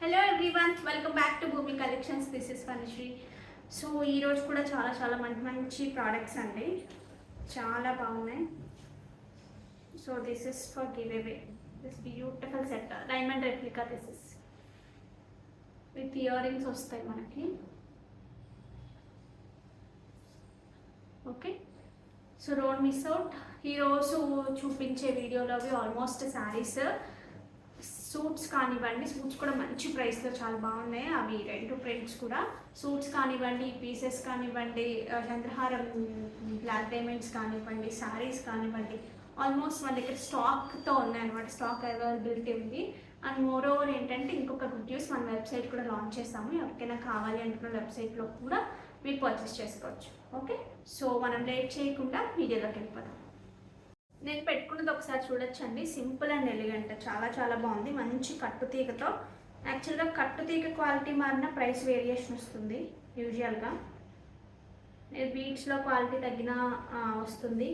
Hello everyone, welcome back to Bhoomi Collections. This is Vanashree. So ఈరోజు కూడా చాలా మంచి ప్రోడక్ట్స్ అండి, చాలా బాగున్నాయి. So this is for giveaway this beautiful set diamond replica. This is with earrings వస్తాయి మనకి. Okay, so don't miss out. ఈరోజు చూపించే వీడియోలో అవి ఆల్మోస్ట్ శారీస్, సూట్స్ కానివ్వండి. సూట్స్ కూడా మంచి ప్రైస్లో చాలా బాగున్నాయి. అవి 2 ప్రింట్స్ కూడా. సూట్స్ కానివ్వండి, పీసెస్ కానివ్వండి, చంద్రహారం బ్లాక్ డైమండ్స్ కానివ్వండి, శారీస్ కానివ్వండి, ఆల్మోస్ట్ మన దగ్గర స్టాక్తో ఉన్నాయన్నమాట. స్టాక్ అవైలబిలిటీ ఉంది. అండ్ మోర్ ఓవర్ ఏంటంటే ఇంకొక గుడ్ న్యూస్, మన వెబ్సైట్ కూడా లాంచ్ చేస్తాము. ఎవరికైనా కావాలి అనుకున్న వెబ్సైట్లో కూడా మీరు పర్చేస్ చేసుకోవచ్చు. ఓకే, సో మనం లేట్ చేయకుండా వీడియోలోకి వెళ్ళిపోతాం. నేను పెట్టుకున్నది ఒకసారి చూడొచ్చండి. సింపుల్ అండ్ ఎలిగెంట్, చాలా బాగుంది. మంచి కట్టుతీగతో. యాక్చువల్గా కట్టుతీగ క్వాలిటీ మారిన ప్రైస్ వేరియేషన్ వస్తుంది యూజువల్గా. బీట్స్లో క్వాలిటీ తగ్గిన వస్తుంది.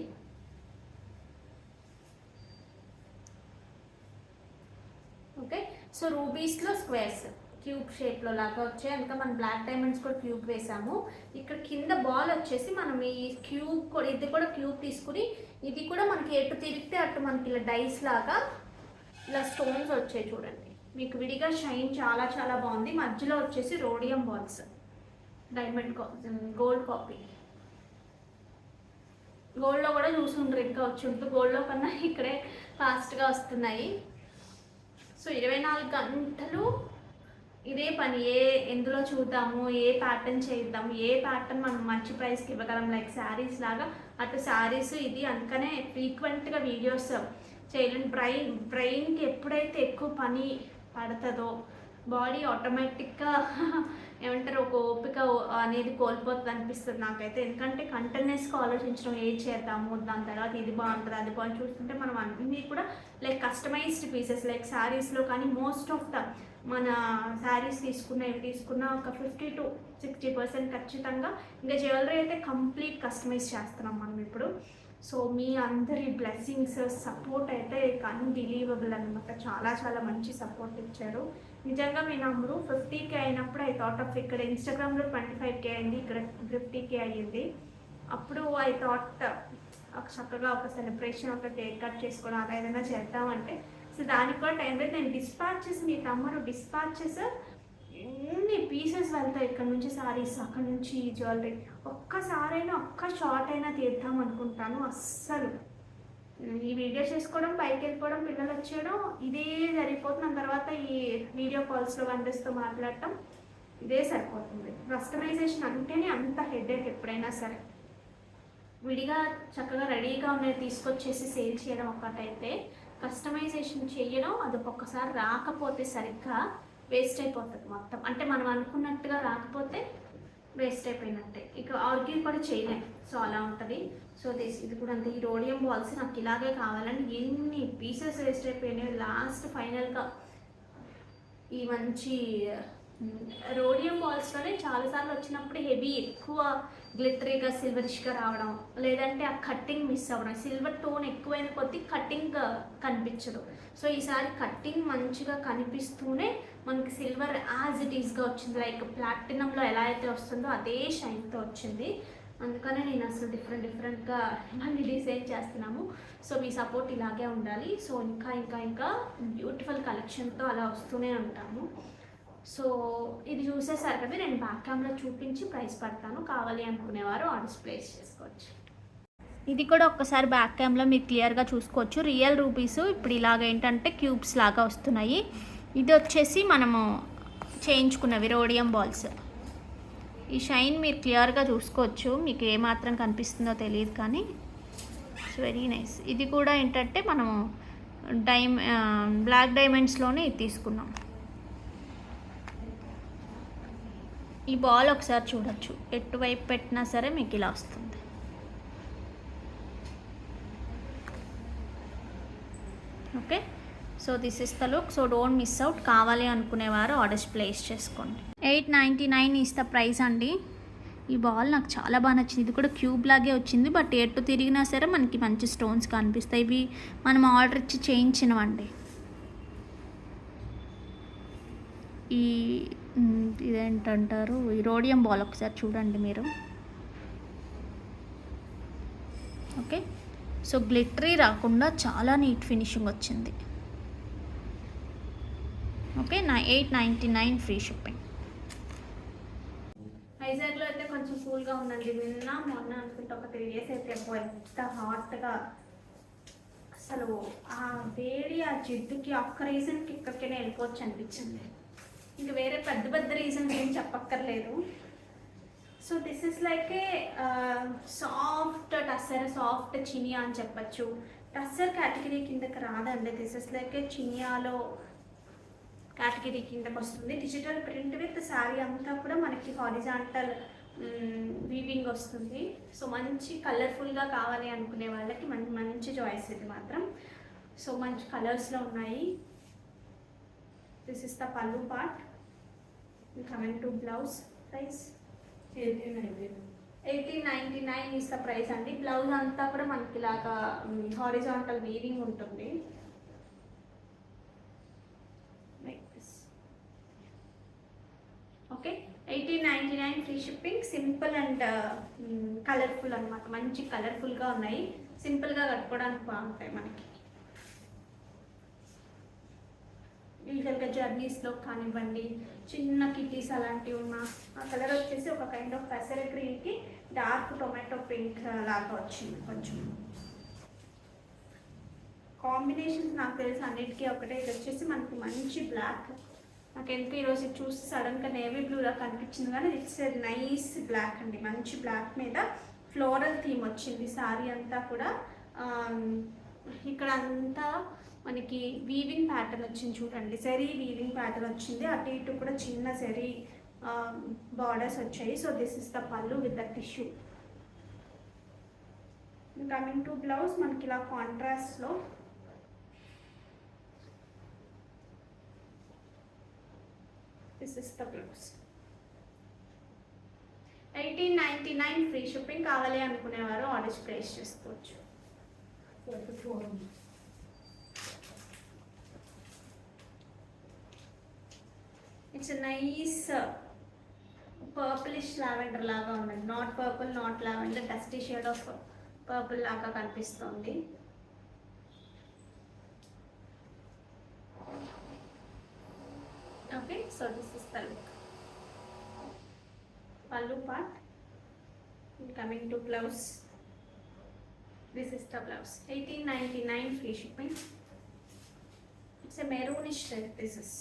ఓకే, సో రూబీస్లో స్క్వేర్స్ క్యూబ్ షేప్లో లాగా వచ్చాయి. ఇంకా మనం బ్లాక్ డైమండ్స్ కూడా క్యూబ్ వేసాము. ఇక్కడ కింద బాల్ వచ్చేసి మనం ఈ క్యూబ్ కూడా, ఇది కూడా క్యూబ్ తీసుకుని, ఇది కూడా మనకి ఎటు తిరిగితే అటు మనకి ఇలా డైస్ లాగా ఇలా స్టోన్స్ వచ్చాయి చూడండి. మీకు విడిగా షైన్ చాలా బాగుంది. మధ్యలో వచ్చేసి rhodium balls, diamond gold copy. గోల్డ్లో కూడా చూసుంటారు, ఇంకా వచ్చి ఉంటుంది. గోల్డ్లో కన్నా ఇక్కడే ఫాస్ట్గా వస్తున్నాయి. సో 24 గంటలు ఇదే పని. ఎందులో చూద్దాము, ఏ ప్యాటర్న్ చేద్దాము, ఏ ప్యాటర్న్ మనం మంచి ప్రైస్కి ఇవ్వగలం. లైక్ శారీస్ లాగా అటు శారీస్ ఇది. అందుకనే ఫ్రీక్వెంట్గా వీడియోస్ చేయాలని. బ్రెయిన్కి ఎప్పుడైతే ఎక్కువ పని పడుతుందో బాడీ ఆటోమేటిక్గా ఏమంటారు, ఒక ఓపిక అనేది కోల్పోతుంది అనిపిస్తుంది నాకైతే. ఎందుకంటే కంటిన్యూస్గా ఆలోచించడం, ఏది చేద్దాము, దాని తర్వాత ఇది బాగుంటుంది అది బాగుంటుంది చూస్తుంటే మనం అన్నీ కూడా లైక్ కస్టమైజ్డ్ పీసెస్. లైక్ శారీస్లో కానీ మోస్ట్ ఆఫ్ ద మన శారీస్ తీసుకున్న ఒక 50 to 60% ఖచ్చితంగా. ఇంకా జ్యువెలరీ అయితే కంప్లీట్ కస్టమైజ్ చేస్తున్నాం మనం ఇప్పుడు. సో మీ అందరి బ్లెస్సింగ్స్, సపోర్ట్ అయితే అన్బిలీవబుల్ అనమాట. చాలా మంచి సపోర్ట్ ఇచ్చారు. నిజంగా మీ నంబరు 50K అయినప్పుడు ఐ థాట్ ఆఫ్, ఇక్కడ ఇన్స్టాగ్రామ్లో 25K అయింది, ఇక్కడ 50K అయ్యింది. అప్పుడు ఐ థాట్ చక్కగా ఒక సెలబ్రేషన్, ఒక కేక్ కట్ చేసుకోవడం అలా ఏదైనా చేద్దామంటే, సో దానికి కూడా టైం లేదు. నేను డిస్పాచెస్, మీ తమ్ముడు డిస్పాచెస్ ఎన్ని పీసెస్ వెళ్తాయి ఇక్కడ నుంచి శారీస్, అక్కడ నుంచి జ్యువెలరీ. ఒక్కసారైనా ఒక్క షార్ట్ అయినా తీద్దాం అనుకుంటాను. అస్సలు ఈ వీడియో చేసుకోవడం, పైకి వెళ్ళిపోవడం, పిల్లలు వచ్చేయడం ఇదే సరిపోతుంది. తర్వాత ఈ వీడియో కాల్స్లో వందస్తో మాట్లాడటం ఇదే సరిపోతుంది. కస్టమైజేషన్ అంటేనే అంత హెడేక్. ఎప్పుడైనా సరే విడిగా చక్కగా రెడీగా ఉన్నది తీసుకొచ్చేసి సేల్ చేయడం ఒకటైతే, కస్టమైజేషన్ చేయడం అది ఒక్కొక్కసారి రాకపోతే సరిగ్గా వేస్ట్ అయిపోతుంది మొత్తం. అంటే మనం అనుకున్నట్టుగా రాకపోతే వేస్ట్ అయిపోయినట్టే. ఇక ఆర్గ్యూ కూడా చేయలేం. సో అలా ఉంటుంది. సో ఇది కూడా అంతే. ఈ రోడియం బాల్స్ నాకు ఇలాగే కావాలని ఎన్ని పీసెస్ వేస్ట్ అయిపోయినాయి. లాస్ట్ ఫైనల్గా ఈ మంచి రోడియం బాల్స్లోనే చాలాసార్లు వచ్చినప్పుడు హెవీ, ఎక్కువ గ్లిటరీగా సిల్వరిష్గా రావడం, లేదంటే ఆ కట్టింగ్ మిస్ అవ్వడం. సిల్వర్ టోన్ ఎక్కువైన కొద్దీ కట్టింగ్ కనిపించదు. సో ఈసారి కట్టింగ్ మంచిగా కనిపిస్తూనే మనకి సిల్వర్ యాజ్ ఇట్ ఈస్గా వచ్చింది. లైక్ ప్లాటినంలో ఎలా అయితే వస్తుందో అదే షైన్తో వచ్చింది. అందుకనే నేను అసలు డిఫరెంట్గా మళ్ళీ డిజైన్ చేస్తున్నాము. సో మీ సపోర్ట్ ఇలాగే ఉండాలి. సో ఇంకా బ్యూటిఫుల్ కలెక్షన్తో అలా వస్తూనే ఉంటాము. సో ఇది చూసేసారు కదా, నేను బ్యాక్ కెమెరా చూపించి ప్రైస్ పడతాను. కావాలి అనుకునేవారు ఆర్డర్స్ ప్లేస్ చేసుకోవచ్చు. ఇది కూడా ఒక్కసారి బ్యాక్ కెమెరా మీరు క్లియర్గా చూసుకోవచ్చు. రియల్ రూపీస్ ఇప్పుడు ఇలాగ ఏంటంటే క్యూబ్స్ లాగా వస్తున్నాయి. ఇది వచ్చేసి మనము చేయించుకున్నవి రోడియం బాల్స్. ఈ షైన్ మీరు క్లియర్గా చూసుకోవచ్చు. మీకు ఏమాత్రం కనిపిస్తుందో తెలియదు కానీ ఇట్స్ వెరీ నైస్. ఇది కూడా ఏంటంటే మనము బ్లాక్ డైమండ్స్లోనే ఇది తీసుకున్నాం. ఈ బాల్ ఒకసారి చూడొచ్చు, ఎటువైపు పెట్టినా సరే మీకు ఇలా వస్తుంది. Okay, so this is the look. So don't miss out. కావాలి అనుకునేవారు ఆర్డర్స్ ప్లేస్ చేసుకోండి. 899 ఈస్ ద ప్రైస్ అండి. ఈ బాల్ నాకు చాలా బాగా నచ్చింది. ఇది కూడా క్యూబ్ లాగే వచ్చింది, బట్ ఎటు తిరిగినా సరే మనకి మంచి స్టోన్స్ కనిపిస్తాయి. ఇవి మనం ఆర్డర్ ఇచ్చి చేయించినవండి. ఈ ఇదేంటంటారు, ఈ రోడియం బాల్ ఒకసారి చూడండి మీరు. ఓకే, సో గ్లిటరీ రాకుండా చాలా నీట్ ఫినిషింగ్ వచ్చింది. ఓకే, నా 899 ఫ్రీ షిప్పింగ్. వైజాగ్లో అయితే కొంచెం కూల్గా ఉందండి. మొన్న అనుకుంటే ఒక 3 days అయితే ఎంత హాట్గా, అసలు ఆ వేడి ఆ జిడ్డుకి ఒక్క రీజన్కి ఇక్కడికైనా వెళ్ళిపోవచ్చు అనిపించింది. ఇంకా వేరే పెద్ద పెద్ద రీజన్ ఏం చెప్పక్కర్లేదు. So this is like a soft tussar, soft chiniya అని చెప్పచ్చు. టస్సర్ కేటగిరీ కిందకి రాదండి. దిస్ ఇస్ లైక్ ఏ చినియాలో కేటగిరీ కిందకి వస్తుంది. డిజిటల్ ప్రింట్ విత్ శారీ అంతా కూడా మనకి హారిజాంటల్ వీవింగ్ వస్తుంది. సో మంచి కలర్ఫుల్గా కావాలి అనుకునే వాళ్ళకి మంచి చాయిస్ ఇది మాత్రం. సో మంచి కలర్స్లో ఉన్నాయి. This is the pallu part. Coming to blouse price 1899 is the price అండి. బ్లౌజ్ అంతా కూడా మనకి ఇలాగా హారిజాంటల్ వీవింగ్ ఉంటుంది. Okay, 1899 free shipping. Simple and colourful అనమాట. మంచి కలర్ఫుల్గా ఉన్నాయి. సింపుల్గా కట్టుకోవడానికి బాగుంటాయి మనకి. యూజువల్గా జర్నీస్లో కానివ్వండి, చిన్న కిటీస్ అలాంటివి ఉన్న ఆ కలర్ వచ్చేసి ఒక కైండ్ ఆఫ్ పెసర గ్రీన్కి డార్క్ టొమాటో పింక్ లాగా వచ్చింది. కొంచెం కాంబినేషన్స్ నాకు తెలిసి అన్నిటికీ ఒకటే. ఇది వచ్చేసి మనకి మంచి బ్లాక్. నాకు ఎందుకు ఈరోజు చూసి సడన్గా నేవీ బ్లూలా కనిపించింది, కానీ ఇట్స్ నైస్ బ్లాక్ అండి. మంచి బ్లాక్ మీద ఫ్లోరల్ థీమ్ వచ్చింది సారీ అంతా కూడా. ఇక్కడ అంతా మనకి వీవింగ్ ప్యాటర్న్ వచ్చింది చూడండి. సెరీ వీవింగ్ ప్యాటర్న్ వచ్చింది. అటు ఇటు కూడా చిన్న సెరీ బార్డర్స్ వచ్చాయి. So this is the pallu with the tissue. Coming to blouse మనకి ఇలా కాంట్రాస్ట్లో this is the blouse. 1899 free shipping. కావాలి అనుకునేవారు ఆర్డర్స్ ప్లేస్ చేసుకోవచ్చు. ఇట్స్ నైస్ పర్పులిష్ లావెండర్ లాగా ఉందండి. Not purple, not lavender, dusty shade of purple లాగా కనిపిస్తుంది. Okay, so this is the look. Pallu part. Coming to blouse, this is the blouse. 1899 free shipping. It's a maroonish red. This is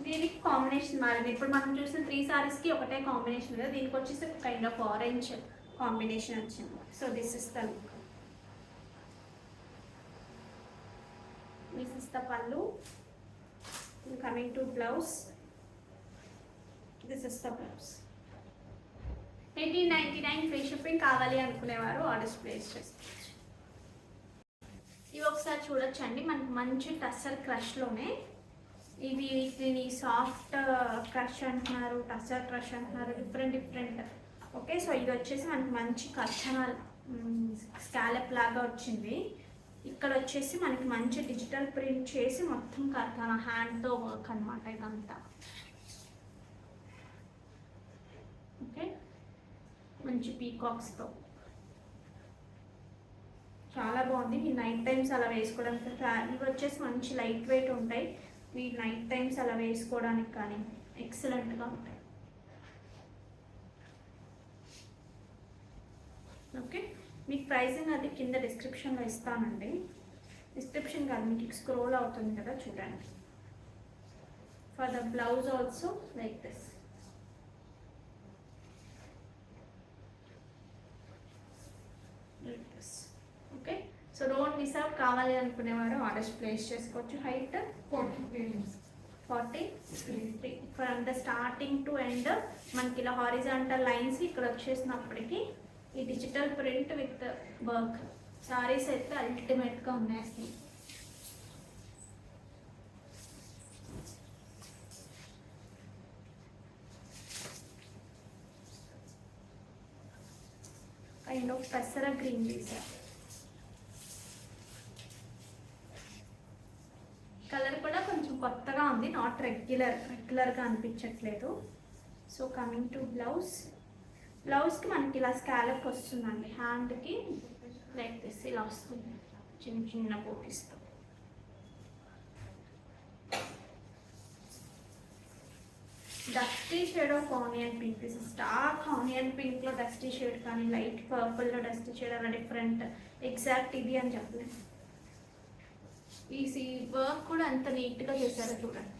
దీనికి combination మారింది. ఇప్పుడు మనం చూసిన 3 సారీస్కి ఒకటే combination కదా, దీనికి వచ్చేసి ఒక కైండ్ ఆఫ్ ఆరెంజ్ కాంబినేషన్ వచ్చింది. So this is the look. This is the pallu. Coming to blouse, this is the blouse. 1899 free shipping. కావాలి అనుకునేవారు ఆర్డర్స్ ప్లేస్ చేసుకోవచ్చు. ఇవి ఒకసారి చూడొచ్చండి. మనకి మంచి టస్సర్ క్రష్లోనే ఇవి. వీటిని సాఫ్ట్ క్రష్ అంటున్నారు, టస్సర్ క్రష్ అంటున్నారు, డిఫరెంట్. ఓకే, సో ఇది వచ్చేసి మనకి మంచి కర్చనల్ స్కాలప్ లాగా వచ్చింది. ఇక్కడ వచ్చేసి మనకి మంచి డిజిటల్ ప్రింట్ చేసి మొత్తం కర్తన హ్యాండ్తో వర్క్ అనమాట ఇదంతా. ఓకే, మంచి పీకాక్స్తో చాలా బాగుంది. మీ నైట్ టైమ్స్ అలా వేసుకోవడానికి. ఇవి వచ్చేసి మంచి లైట్ వెయిట్ ఉంటాయి. మీ నైట్ టైమ్స్ అలా వేసుకోవడానికి కానీ ఎక్సలెంట్గా ఉంటాయి. ఓకే, మీకు ప్రైసింగ్ అది కింద డిస్క్రిప్షన్లో ఇస్తానండి. డిస్క్రిప్షన్ కాదు, మీకు స్క్రోల్ అవుతుంది కదా, చూడండి. For the blouse also like this. Okay, so don't miss out. కావాలి అనుకునేవారు ఆర్డర్స్ ప్లేస్ చేసుకోవచ్చు. Height 40 from the starting to end మనకి ఇలా హారిజాంటల్ లైన్స్ ఇక్కడ వచ్చేసినప్పటికీ ఈ digital print with work saris అయితే అల్టిమేట్గా ఉన్నాయి అసలు. కైండ్ ఆఫ్ పెసర గ్రీన్ వేసారు. కొత్తగా ఉంది, నాట్ రెగ్యులర్గా అనిపించట్లేదు. సో కమింగ్ టు బ్లౌజ్కి మనకి ఇలా స్కాలప్ వస్తుందండి. హ్యాండ్కి లైక్ దిస్ ఇలా వస్తుంది, చిన్న చిన్న బూటీస్తో. Dusty shade of onion pink. This is dark onion పింక్లో డస్టీ షేడ్, కానీ లైట్ పర్పుల్లో డస్టీ షేడ్ అలా డిఫరెంట్. ఎగ్జాక్ట్ ఇది అని చెప్పలేదు. ఈ వర్క్ కూడా ఎంత నీట్గా చేశారో చూడండి.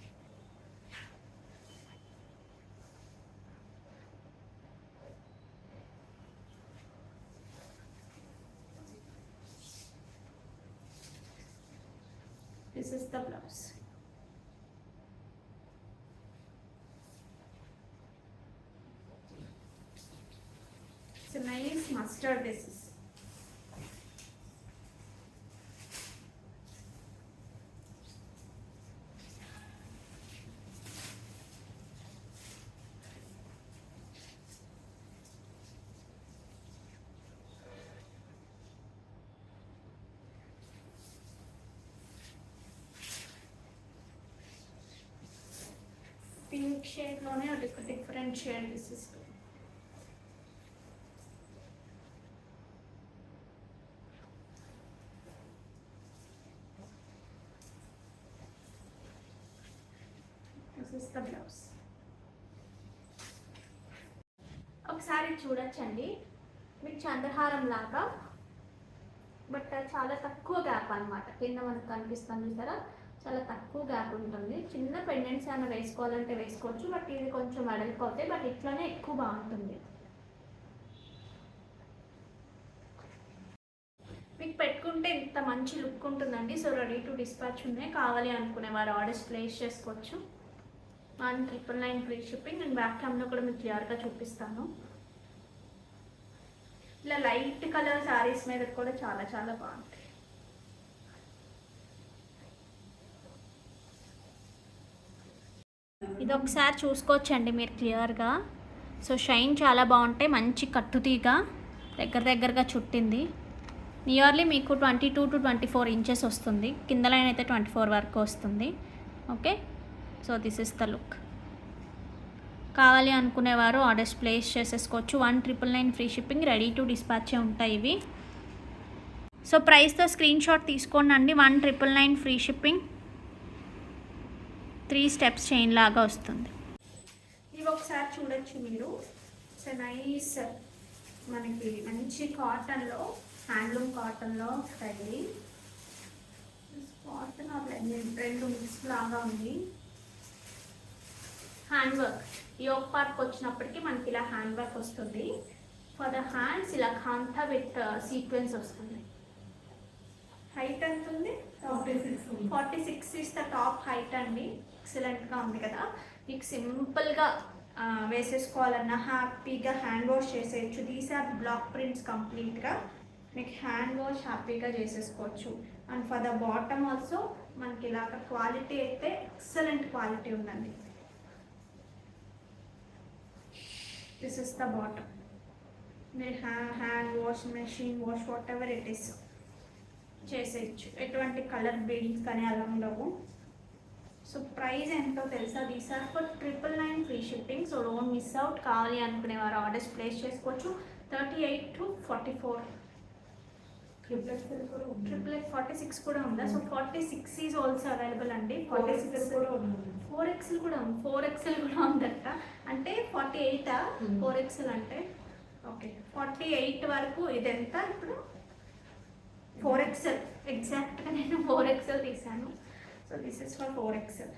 This is the blouse. It's a nice mustard. This is pink shade లోనే different shade. This is the blouse. ఒకసారి చూడొచ్చండి, మీకు చంద్రహారం లాగా, బట్ చాలా తక్కువ గ్యాప్ అనమాట. కింద మనకు కనిపిస్తుంది కదా, చాలా తక్కువ గ్యాప్ ఉంటుంది. చిన్న పెండెంట్స్ ఏమైనా వేసుకోవాలంటే వేసుకోవచ్చు, బట్ ఇది కొంచెం వెడల్పోతాయి, బట్ ఇట్లానే ఎక్కువ బాగుంటుంది. మీకు పెట్టుకుంటే ఇంత మంచి లుక్ ఉంటుందండి. సో రెడీ టు డిస్పాచ్ ఉన్నాయి, కావాలి అనుకునే వారు ఆర్డర్స్ ప్లేస్ చేసుకోవచ్చు. 1,999 ఫ్రీ షిప్పింగ్. అండ్ బ్యాక్ క్యామ్లో కూడా మీకు క్లియర్గా చూపిస్తాను. ఇలా లైట్ కలర్ శారీస్ మీద కూడా చాలా చాలా బాగుంటాయి. ఇది ఒకసారి చూసుకోవచ్చండి మీరు క్లియర్గా. సో షైన్ చాలా బాగుంటాయి, మంచి కట్టుతీగా దగ్గరగా చుట్టింది. నియర్లీ మీకు 22 to 24 ఇంచెస్ వస్తుంది. కింద లైన్ అయితే 24 వరకు వస్తుంది. Okay, so this is the look. కావాలి అనుకునేవారు ఆర్డర్స్ ప్లేస్ చేసేసుకోవచ్చు. 1,999 free shipping, ready to dispatch ఉంటాయి ఇవి. సో ప్రైస్తో స్క్రీన్ షాట్ తీసుకోండి అండి. 1,999 ఫ్రీ షిప్పింగ్, 3 స్టెప్స్ చైన్ లాగా వస్తుంది. ఇవి ఒకసారి చూడొచ్చు మీరు. సో నైస్, మనకి మంచి కాటన్లో, హ్యాండ్లూమ్ కాటన్లో స్టైల్. కాటన్ రెండు మిక్స్ లాగా ఉంది. హ్యాండ్ వర్క్, యోక్ పార్క్ వచ్చినప్పటికీ మనకి ఇలా హ్యాండ్ వర్క్ వస్తుంది. ఫర్ ద హ్యాండ్స్ ఇలా కాంతా విత్ సీక్వెన్స్ వస్తుంది. హైట్ ఎంత ఉంది? 46 ఇస్ ద టాప్ హైట్ అండి. ఎక్సలెంట్గా ఉంది కదా. మీకు సింపుల్గా వేసేసుకోవాలన్నా హ్యాపీగా హ్యాండ్ వాష్ చేసేయచ్చు. దీస్ ఆర్ బ్లాక్ ప్రింట్స్ కంప్లీట్గా. మీకు హ్యాండ్ వాష్ హ్యాపీగా చేసేసుకోవచ్చు. And for the bottom also మనకి ఇలాగ క్వాలిటీ అయితే ఎక్సలెంట్ క్వాలిటీ ఉందండి. This is the bottom. మీరు hand wash, machine wash, whatever it is చేసేయచ్చు. ఎటువంటి కలర్ బ్లీడింగ్స్ కానీ అలా ఉండవు. సో ప్రైస్ ఎంతో తెలుసా? These are for 999 free shipping. So don't miss out. కావాలి అనుకునేవారు ఆర్డర్స్ ప్లేస్ చేసుకోవచ్చు. 38 to 44, 46 కూడా ఉందా? సో 46 ఈజ్ ఆల్సో అవైలబుల్ అండి. 46 కూడా ఉంది. 4XL కూడా ఉంది. 4XL కూడా ఉందట. అంటే 48 4XL అంటే ఓకే 48 వరకు. ఇది ఎంత ఇప్పుడు? 4XL. ఎగ్జాక్ట్గా నేను 4XL తీసాను. So this is for 4XL.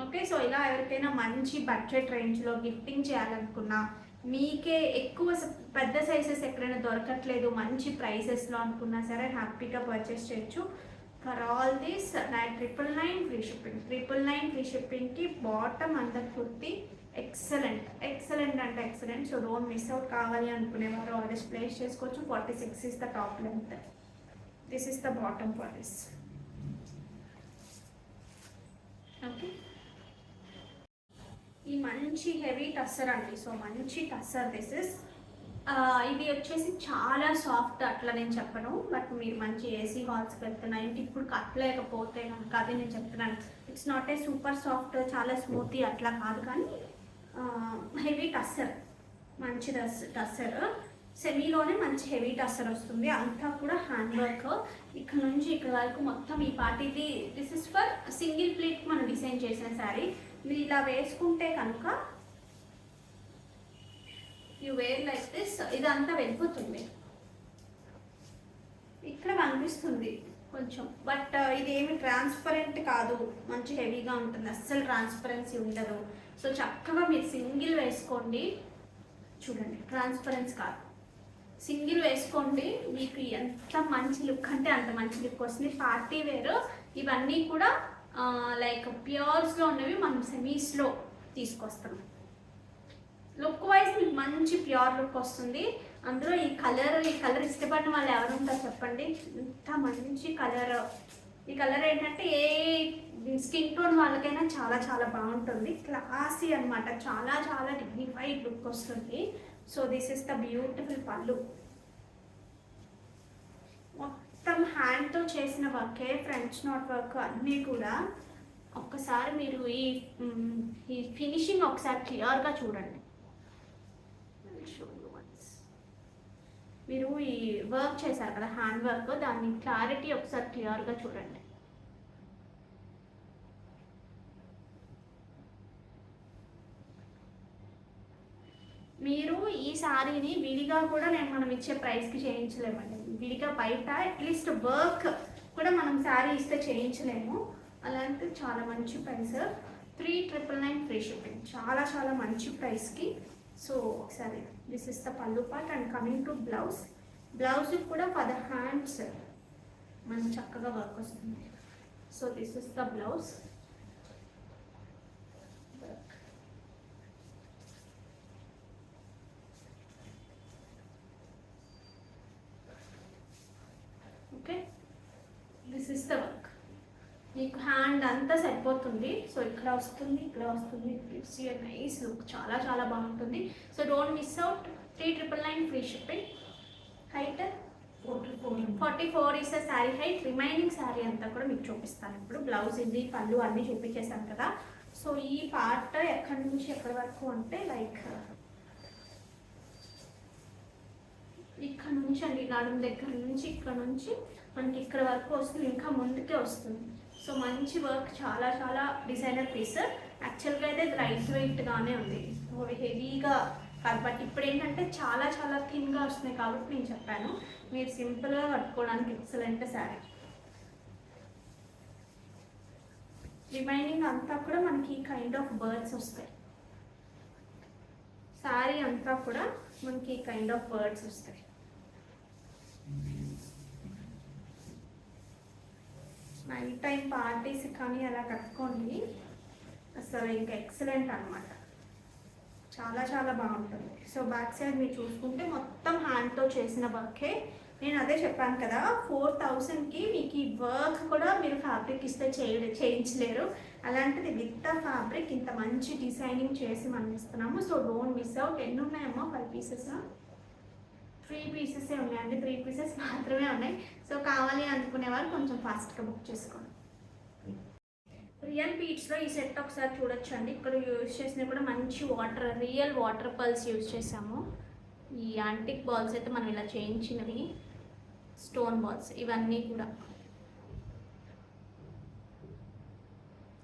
Okay, so ఇలా ఎవరికైనా మంచి బడ్జెట్ రేంజ్లో గిఫ్టింగ్ చేయాలనుకున్నా, మీకే ఎక్కువ పెద్ద సైజెస్ ఎక్కడైనా దొరకట్లేదు మంచి ప్రైసెస్లో అనుకున్నా సరే హ్యాపీగా పర్చేస్ చేయొచ్చు. For all these 999 free shipping. 999 free షిప్పింగ్కి బాటమ్ అంత కుర్తి ఎక్సలెంట్ అంటే excellent. So don't miss out. కావాలి అనుకునేవారు ఆర్డర్స్ ప్లేస్ చేసుకోవచ్చు. 46 is the top length. This is the bottom for this. Okay, ఈ మంచి హెవీ టస్సర్ అండి. సో మంచి టస్సర్. దిస్ ఇస్ ఇది వచ్చేసి చాలా సాఫ్ట్ అట్లా నేను చెప్పను, బట్ మీరు మంచి ఏసీ హాల్స్కి వెళ్తున్నాయి ఇప్పుడు కట్టలేకపోతే కనుక అది నేను చెప్తున్నాను. It's not a super soft చాలా స్మూతీ అట్లా కాదు, కానీ హెవీ టస్సర్, మంచి టస్సర్, సెమీలోనే మంచి హెవీ టస్సర్ వస్తుంది. అంతా కూడా హ్యాండ్ వర్క్, ఇక్కడ నుంచి ఇక్కడ వరకు మొత్తం ఈ పార్టీది. This is for single plate మనం డిజైన్ చేసిన శారీ. మీరు ఇలా వేసుకుంటే కనుక యూ వేర్ లైక్ దిస్, ఇదంతా వెళ్ళిపోతుంది, ఇక్కడ కనిపిస్తుంది కొంచెం, బట్ ఇది ఏమి ట్రాన్స్పరెంట్ కాదు, మంచి హెవీగా ఉంటుంది, అస్సలు ట్రాన్స్పరెన్సీ ఉండదు. సో చక్కగా మీరు సింగిల్ వేసుకోండి, చూడండి ట్రాన్స్పరెన్స్ కాదు, సింగిల్ వేసుకోండి, మీకు ఎంత మంచి లుక్ అంటే అంత మంచి లుక్ వస్తుంది. పార్టీ వేర్ ఇవన్నీ కూడా లైక్ ప్యూర్స్లో ఉన్నవి మనం సెమీస్లో తీసుకొస్తాం. లుక్ వైజ్ మీకు మంచి ప్యూర్ లుక్ వస్తుంది. అందులో ఈ కలర్ ఇష్టపడిన వాళ్ళు ఎవరు ఉంటారు చెప్పండి, ఇంత మంచి కలర్. ఈ కలర్ ఏంటంటే ఏ స్కిన్ టోన్ వాళ్ళకైనా చాలా చాలా బాగుంటుంది, క్లాసీ అనమాట, చాలా చాలా డిగ్నిఫైడ్ లుక్ వస్తుంది. So this is the beautiful పళ్ళు, మొత్తం హ్యాండ్తో చేసిన వర్కే, ఫ్రెంచ్ నాట్ వర్క్ అన్నీ కూడా. ఒక్కసారి మీరు ఈ ఫినిషింగ్ ఒకసారి క్లియర్గా చూడండి. మీరు ఈ వర్క్ చేశారు కదా హ్యాండ్ వర్క్, దాని క్లారిటీ ఒకసారి క్లియర్గా చూడండి. మీరు ఈ శారీని విడిగా కూడా మనం ఇచ్చే ప్రైస్కి చేయించలేమండి. విడిగా బయట అట్లీస్ట్ వర్క్ కూడా మనం శారీ ఇస్తే చేయించలేము. అలాంటి చాలా మంచి ప్రైస్, 3,999 ఫ్రీ షిప్పింగ్, చాలా చాలా మంచి ప్రైస్కి. సో ఒకసారి this is the pallu part. And coming to blouse, blouse కూడా ఫర్ ద హ్యాండ్స్ మనకు చక్కగా వర్క్ వస్తుంది. So this is the blouse. Okay, this is the work. మీకు హ్యాండ్ అంతా సరిపోతుంది. సో ఇక్కడ వస్తుంది, ఇక్కడ వస్తుంది, gives you a nice look, చాలా చాలా బాగుంటుంది. So don't miss out, 3,999 free shipping. Height 44 is the sari height. Remaining sari అంతా కూడా మీకు చూపిస్తాను ఇప్పుడు. బ్లౌజ్ ఇది, పళ్ళు అన్నీ చూపించేసాను కదా. సో ఈ పార్ట్ ఎక్కడి నుంచి ఎక్కడి వరకు అంటే లైక్ ఇక్కడ నుంచి అండి, నడుము దగ్గర నుంచి ఇక్కడ నుంచి మనకి ఇక్కడ వరకు వస్తుంది, ఇంకా ముందుకే వస్తుంది. సో మంచి వర్క్, చాలా చాలా డిజైనర్ పీస్. యాక్చువల్గా అయితే లైట్ వెయిట్గానే ఉంది, హెవీగా కాదు, బట్ ఇప్పుడు ఏంటంటే చాలా చాలా థిన్గా వస్తున్నాయి కాబట్టి నేను చెప్పాను. మీరు సింపుల్గా కట్టుకోవడానికి ఎక్సలెంట్ శారీ. రిమైనింగ్ అంతా కూడా మనకి ఈ కైండ్ ఆఫ్ బర్డ్స్ వస్తాయి, శారీ అంతా కూడా మనకి ఈ కైండ్ ఆఫ్ బర్డ్స్ వస్తాయి. నైట్ టైం పార్టీస్ కానీ అలా కట్టుకోండి, అసలు ఇంకా ఎక్సలెంట్ అనమాట, చాలా చాలా బాగుంటుంది. సో బ్యాక్ సైడ్ మీరు చూసుకుంటే మొత్తం హ్యాండ్తో చేసిన వర్కే. నేను అదే చెప్పాను కదా, 4,000కి మీకు ఈ వర్క్ కూడా మీరు ఫ్యాబ్రిక్ ఇస్తే చేయించలేరు. అలాంటిది విత్ ద ఫ్యాబ్రిక్ ఇంత మంచి డిజైనింగ్ చేసి మనం ఇస్తున్నాము. So don't miss out. ఎన్ని ఉన్నాయమ్మా? 5 పీసెస్, 3 పీసెసే ఉన్నాయండి, 3 పీసెస్ మాత్రమే ఉన్నాయి. సో కావాలి అనుకునేవారు కొంచెం ఫాస్ట్గా బుక్ చేసుకోండి. రియల్ బీట్స్లో ఈ సెట్ ఒకసారి చూడొచ్చండి. ఇక్కడ యూజ్ చేసినా కూడా మంచి రియల్ వాటర్ పర్ల్స్ యూజ్ చేసాము. ఈ యాంటిక్ బాల్స్ అయితే మనం ఇలా చేయించినవి, స్టోన్ బాల్స్ ఇవన్నీ కూడా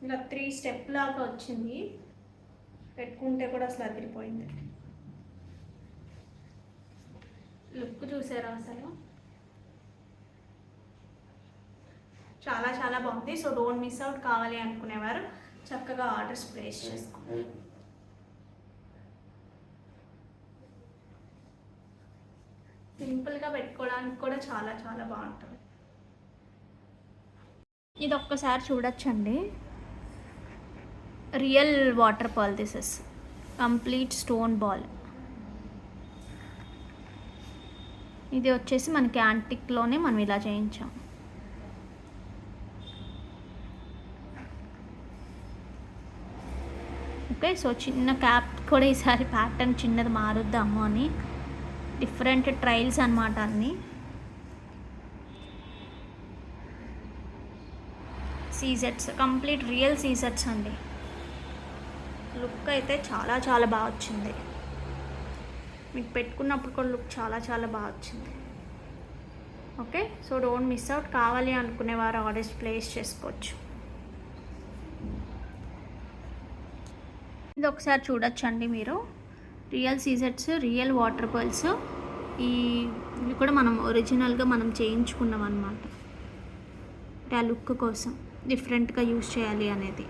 ఇలా 3 స్టెప్ లాగా వచ్చింది, పెట్టుకుంటే కూడా అసలు అదిరిపోయింది. లుక్ చూసారా అసలు, చాలా చాలా బాగుంది. So don't miss out. కావాలి అనుకునేవారు చక్కగా ఆర్డర్స్ ప్లేస్ చేసుకోండి. సింపుల్గా పెట్టుకోవడానికి కూడా చాలా చాలా బాగుంటుంది. ఇది ఒక్కసారి చూడొచ్చండి, real water pearl. This is complete stone ball. ఇది వచ్చేసి మనకి యాంటిక్లోనే మనం ఇలా చేయించాం. ఓకే, సో చిన్న క్యాప్ కూడా ఈసారి ప్యాటర్న్ చిన్నది మారుద్దాము అని డిఫరెంట్ ట్రైల్స్ అనమాట అన్నీ. సీజెట్స్, కంప్లీట్ రియల్ సీజెట్స్ అండి. లుక్ అయితే చాలా చాలా బాగా వచ్చింది. మీకు పెట్టుకున్నప్పుడు కూడా లుక్ చాలా చాలా బాగా వచ్చింది. Okay, so don't miss out. కావాలి అనుకునేవారు ఆర్డర్స్ ప్లేస్ చేసుకోవచ్చు. ఇది ఒకసారి చూడొచ్చండి మీరు. రియల్ సీజెట్స్, రియల్ వాటర్ పర్ల్స్. ఇవి కూడా మనం ఒరిజినల్గా మనం చేయించుకున్నాం అనమాట. అంటే ఆ లుక్ కోసం డిఫరెంట్గా యూజ్ చేయాలి అనేది.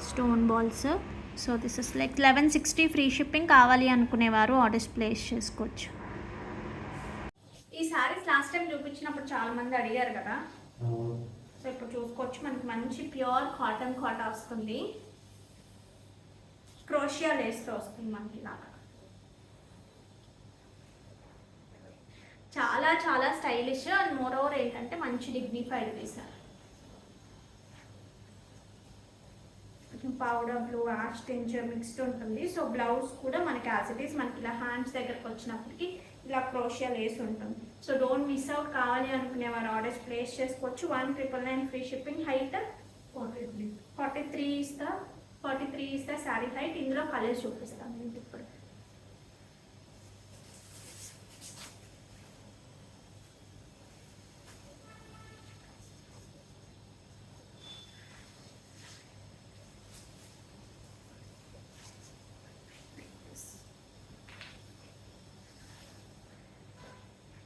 Stone balls. So this is like 1160 free shipping. కావాలి అనుకునేవారు ఆర్డర్స్ ప్లేస్ చేసుకోవచ్చు. ఈ సారీస్ లాస్ట్ టైం చూపించినప్పుడు చాలామంది అడిగారు కదా, సో ఇప్పుడు చూసుకోవచ్చు. మనకి మంచి ప్యూర్ కాటన్ కాటా వస్తుంది. క్రోషియా లేస్తో వస్తుంది మనకి ఇలాగా. చాలా చాలా స్టైలిష్ అండ్ మోర్ ఓవర్ ఏంటంటే మంచి డిగ్నిఫైడ్ వేసారు. Powder blue, ash tinge mixed ఉంటుంది. సో బ్లౌజ్ కూడా మనకి యాజ్ ఇట్ ఈస్ మనకి ఇలా హ్యాండ్స్ దగ్గరకు వచ్చినప్పటికి ఇలా క్రోషియా లేస్ ఉంటుంది. So don't miss out. కావాలి అనుకునేవారు ఆర్డర్స్ ప్లేస్ చేసుకోవచ్చు. 1999 free shipping. Height 43 is the sari height. ఇందులో కలర్స్ చూపిస్తాను నేను ఇప్పుడు.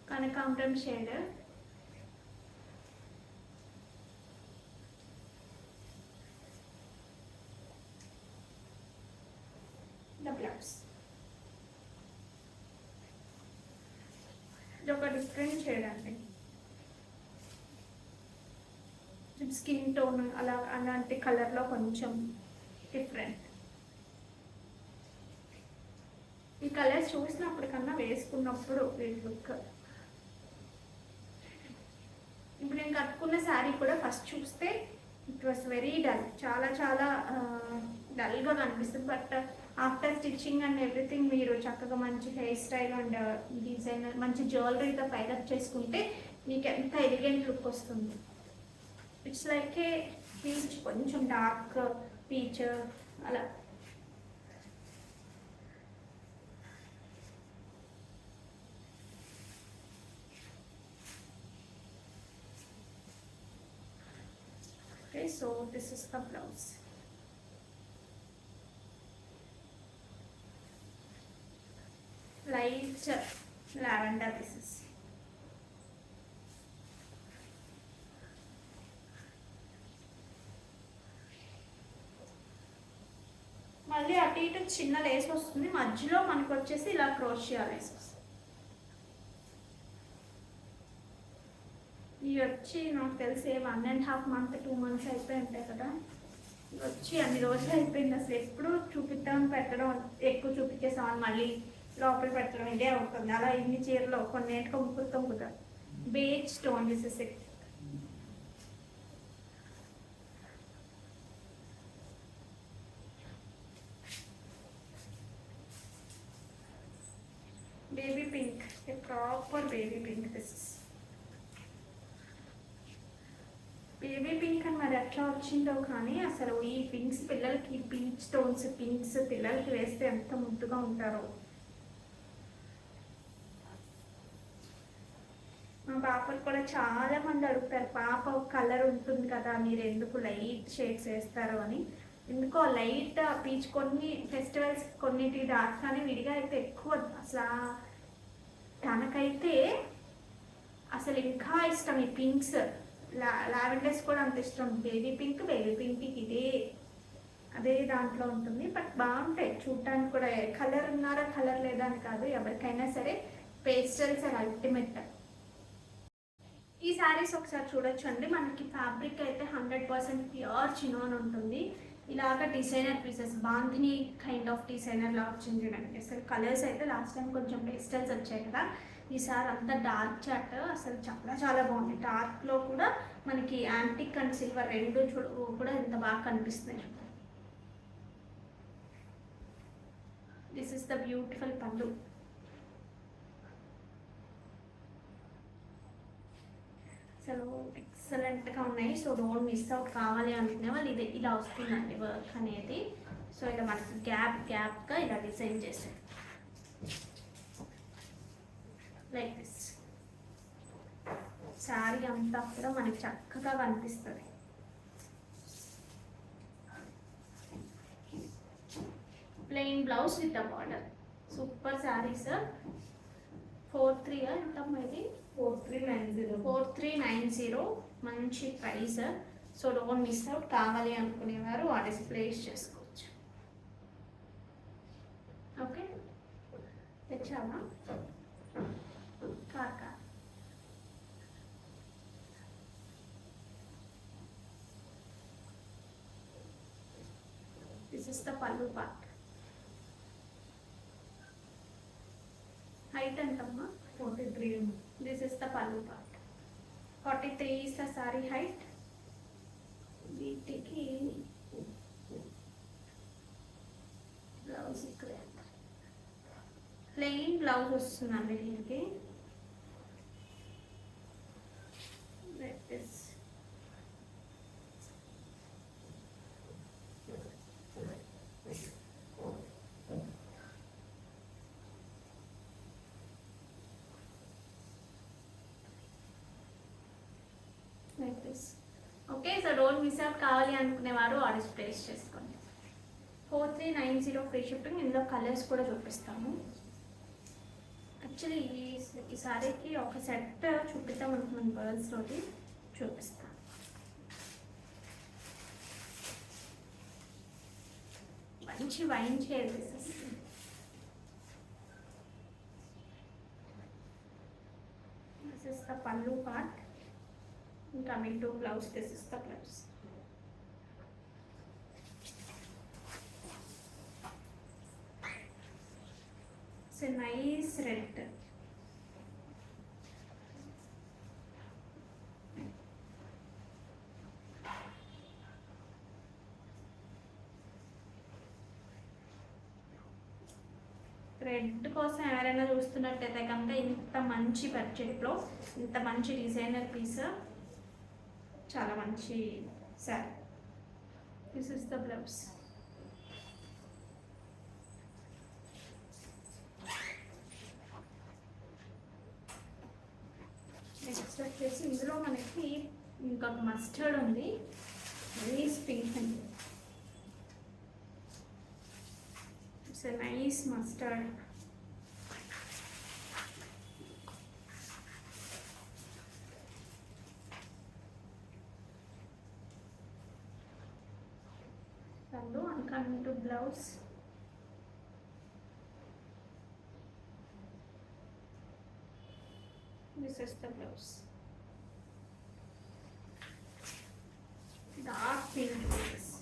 కనకాంబరం షేడ్, బ్లౌజ్. ఇది ఒక డిఫరెంట్ షేడ్ అండి. స్కిన్ టోన్ అలాంటి కలర్లో కొంచెం డిఫరెంట్. ఈ కలర్స్ చూసినప్పుడు కన్నా వేసుకున్నప్పుడు లుక్. ఇప్పుడు నేను కట్టుకున్న శారీ కూడా ఫస్ట్ చూస్తే ఇట్ వాస్ వెరీ డల్, చాలా చాలా డల్గా కనిపిస్తుంది. But after stitching and everything మీరు చక్కగా మంచి హెయిర్ స్టైల్ అండ్ డిజైనర్ మంచి జ్యువెలరీతో పైరప్ చేసుకుంటే మీకు ఎంత ఎలిగెంట్ లుక్ వస్తుంది. ఇట్స్ లైక్ ఏ పీచ్, కొంచెం డార్క్ పీచ్ అలా. Okay, so this is the blouse. Light lavender this is. మళ్ళీ అటు ఇటు చిన్న లేస్ వస్తుంది, మధ్యలో మనకు వచ్చేసి ఇలా క్రోషియా లేస్ వస్తుంది. ఇవి వచ్చి నాకు తెలిసి 1.5 month 2 months అయిపోయి ఉంటాయి కదా. వచ్చి అన్ని రోజులు అయిపోయింది. అసలు ఎప్పుడు చూపిద్దామని పెట్టడం, ఎక్కువ చూపించేసామని మళ్ళీ లోపల పెట్టడం ఇదే అవుతుంది. అలా ఇన్ని చీరలో కొన్నింటికి ముక్కుతాం కదా. Beige stone this is it. Baby pink, a proper baby pink this is. Baby pink అని మరి ఎట్లా వచ్చిందో కానీ అసలు ఈ పింక్స్ పిల్లలకి, పీచ్ స్టోన్స్ పింక్స్ పిల్లలకి వేస్తే ఎంత ముద్దుగా ఉంటారో. మా పాపలు కూడా చాలా మంది అడుగుతారు, పాప కలర్ ఉంటుంది కదా మీరు ఎందుకు లైట్ షేడ్స్ వేస్తారు అని. ఎందుకో లైట్ పీచ్ కొన్ని ఫెస్టివల్స్ కొన్నిటి డార్క్ కానీ విడిగా అయితే ఎక్కువ. అసలు తనకైతే అసలు ఇంకా ఇష్టం ఈ పింక్స్. లావెండర్స్ కూడా అంత ఇష్టం. బేబీ పింక్ ఇదే అదే దాంట్లో ఉంటుంది. బట్ బాగుంటాయి చూడటానికి కూడా. కలర్ ఉన్నారా కలర్ లేదా అని కాదు, ఎవరికైనా సరే పేస్టల్స్ ఆర్ అల్టిమేట్. ఈ శారీస్ ఒకసారి చూడొచ్చు అండి. మనకి ఫ్యాబ్రిక్ అయితే 100% ప్యూర్ చినాన్ ఉంటుంది. ఇలాగ designer pieces, bandhani kind of designer లా వచ్చింది చూడండి. అసలు కలర్స్ అయితే లాస్ట్ టైం కొంచెం పేస్టల్స్ వచ్చాయి కదా, ఈసారి అంతా డార్క్ చాట్. అసలు చాలా చాలా బాగుంది. డార్క్లో కూడా మనకి యాంటిక్ అండ్ సిల్వర్ రెండు కూడా ఎంత బాగా కనిపిస్తున్నాయి. దిస్ ఇస్ ద బ్యూటిఫుల్ పళ్ళు. అసలు ఎక్సలెంట్గా ఉన్నాయి. So don't miss out. కావాలి అనుకునే వాళ్ళు ఇది ఇలా వస్తుందండి వర్క్ అనేది. సో ఇలా మనకి గ్యాప్గా ఇలా డిజైన్ చేసారు లైక్ దిస్. శారీ అంతా కూడా మనకి చక్కగా కనిపిస్తుంది. Plain blouse with the border. Super saris. 43 ఎంత ఇది 4390 మంచి price. So don't miss out. కావాలి అనుకునేవారు ఆర్డర్స్ ప్లేస్ చేసుకోవచ్చు. ఓకే తెచ్చావా కాకా. This is the pallu part. height ఎంతమ్మా 43. This is the pallu part. 43 is the saree height. వీటికి బ్లౌజ్ ఇక్కడ ప్లెయిన్ బ్లౌజ్ వస్తుందండి దీనికి. Like this. Okay so don't miss out. కావాలి అనుకునేవారు ఆర్డర్స్ ప్లేస్ చేసుకోండి. 4390 ఫ్రీ షిప్పింగ్. ఇందులో కలర్స్ కూడా చూపిస్తాము. యాక్చువల్లీ ఈ సారీకి ఒక సెట్ చూపిద్దాం అనుకున్నాను. గర్ల్స్ తోటి చూపిస్తాను. మంచి wine shade pieces. This is the pallu part. Coming to blouse, this is the blouse. It's a nice red. Red కోసం ఎవరైనా చూస్తున్నట్టయితే కనుక ఇంత మంచి బడ్జెట్లో ఇంత మంచి డిజైనర్ పీస్ చాలా మంచి sari. This is the blouse. Next వచ్చేసి ఇందులో మనకి ఇంకొక మస్టర్డ్ ఉంది. వెరీ పింక్ అండి. It's a nice mustard. and coming to blouse. This is the blouse. Dark pink is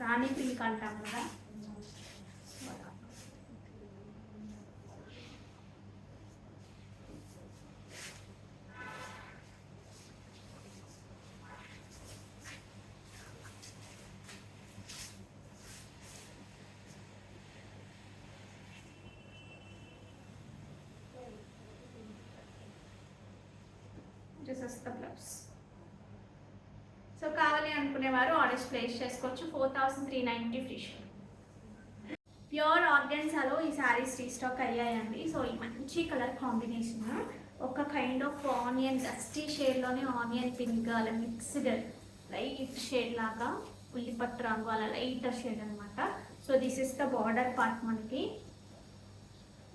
Rani pink antam kada. This is the blouse. So కావాలి అనుకునేవారు orders place చేసుకోవచ్చు. 4390 free ship. Pure ఆర్గాన్జాలో ఈ saris restock అయ్యాయండి. సో ఈ మంచి colour combination, ఒక kind of onion dusty షేడ్లోనే ఆనియన్ పింక్ అలా మిక్స్డ్ లైట్ షేడ్ లాగా ఉల్లిపట్టు రంగు అలా లైట్ షేడ్ అనమాట. So this is the border part. మనకి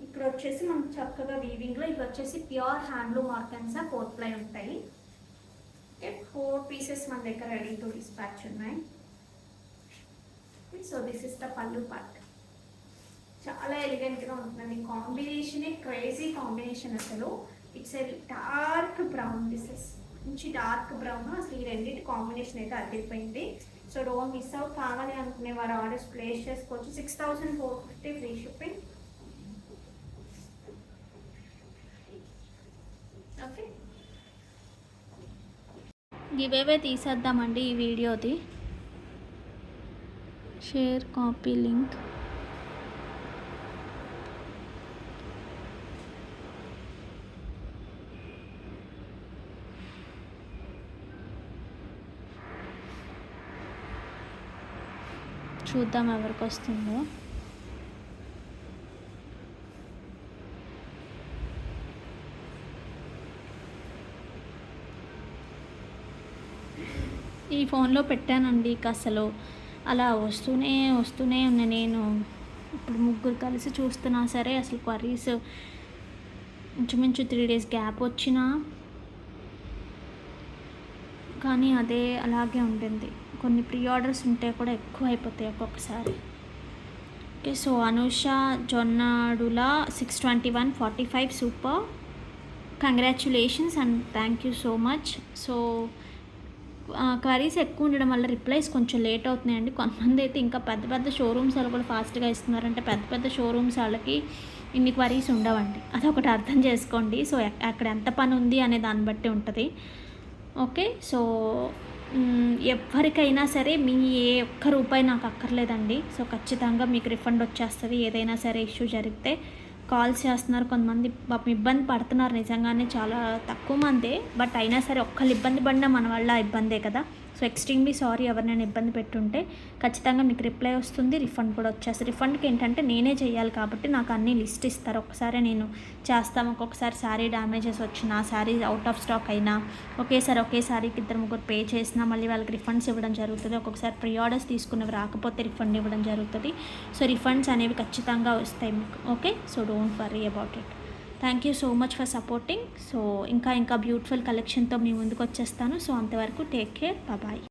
ఇక్కడ వచ్చేసి మనకు చక్కగా వీవింగ్లో ఇక్కడ వచ్చేసి ప్యూర్ హ్యాండ్లూమ్ ఆర్గాన్జా 4 ప్లై ఉంటాయి. ఓకే 4 పీసెస్ మన దగ్గర రెడీ టు డిస్పాచ్ ఉన్నాయి. So this is the pallu part. చాలా ఎలిగెంట్గా ఉంటుందండి. కాంబినేషనే క్రేజీ కాంబినేషన్ అసలు. It's a dark brown. This is మంచి డార్క్ బ్రౌన్. అసలు ఈ రెండింటి కాంబినేషన్ అయితే అదిరిపోయింది. So don't miss out. కావాలి అనుకునే వారు ఆర్డర్స్ ప్లేస్ చేసుకోవచ్చు. 6450 ఫ్రీ షిప్పింగ్. ఓకే గివేవే తీసేద్దామండి ఈ వీడియోది. Share copy link. చూద్దాం ఎవరికి వస్తుందో. ఈ ఫోన్లో పెట్టానండి ఇక అసలు అలా వస్తూనే ఉన్నాయి. నేను ఇప్పుడు ముగ్గురు కలిసి చూస్తున్నా సరే అసలు క్వరీస్ ఇంచుమించు 3 days గ్యాప్ వచ్చినా కానీ అదే అలాగే ఉంటుంది. కొన్ని ప్రీ ఆర్డర్స్ ఉంటే కూడా ఎక్కువ అయిపోతాయి ఒక్కొక్కసారి. Okay, so Anusha Jonnadula 621.45 super, congratulations and thank you so much. So queries ఎక్కువ ఉండడం వల్ల రిప్లైస్ కొంచెం లేట్ అవుతున్నాయండి. కొంతమంది అయితే ఇంకా పెద్ద పెద్ద షోరూమ్స్ వాళ్ళు కూడా ఫాస్ట్గా ఇస్తున్నారంటే పెద్ద పెద్ద షోరూమ్స్ వాళ్ళకి ఇన్ని క్వరీస్ ఉండవండి, అదొకటి అర్థం చేసుకోండి. సో అక్కడ ఎంత పని ఉంది అనే దాన్ని బట్టి ఉంటుంది. ఓకే, సో ఎవరికైనా సరే మీ ఏ ఒక్క రూపాయి నాకు అక్కర్లేదండి. సో ఖచ్చితంగా మీకు రిఫండ్ వచ్చేస్తుంది. ఏదైనా సరే ఇష్యూ జరిగితే కాల్స్ చేస్తున్నారు కొంతమంది, పాపం ఇబ్బంది పడుతున్నారు నిజంగానే, చాలా తక్కువ మందే. బట్ అయినా సరే ఒక్కళ్ళు ఇబ్బంది పడినా మన వల్ల ఇబ్బందే కదా. సో ఎక్స్ట్రీమ్లీ సారీ ఎవరినైనా ఇబ్బంది పెట్టుంటే. ఖచ్చితంగా మీకు రిప్లై వస్తుంది, రిఫండ్ కూడా వచ్చేస్తుంది. రిఫండ్కి ఏంటంటే నేనే చేయాలి కాబట్టి నాకు అన్ని లిస్ట్ ఇస్తారు. ఒకసారి నేను చేస్తాము, ఒక్కొక్కసారి శారీ డ్యామేజెస్ వచ్చినా, శారీ అవుట్ ఆఫ్ స్టాక్ అయినా ఒకేసారికి 2-3 పే చేసినా మళ్ళీ వాళ్ళకి రిఫండ్స్ ఇవ్వడం జరుగుతుంది. ఒక్కొక్కసారి ప్రీ ఆర్డర్స్ తీసుకున్నవి రాకపోతే రిఫండ్ ఇవ్వడం జరుగుతుంది. సో రిఫండ్స్ అనేవి ఖచ్చితంగా వస్తాయి మీకు. Okay, so don't worry about it. Thank you so much for supporting. So ఇంకా బ్యూటిఫుల్ కలెక్షన్తో మీ ముందుకు వచ్చేస్తాను. సో అంతవరకు టేక్ కేర్, బాయ్.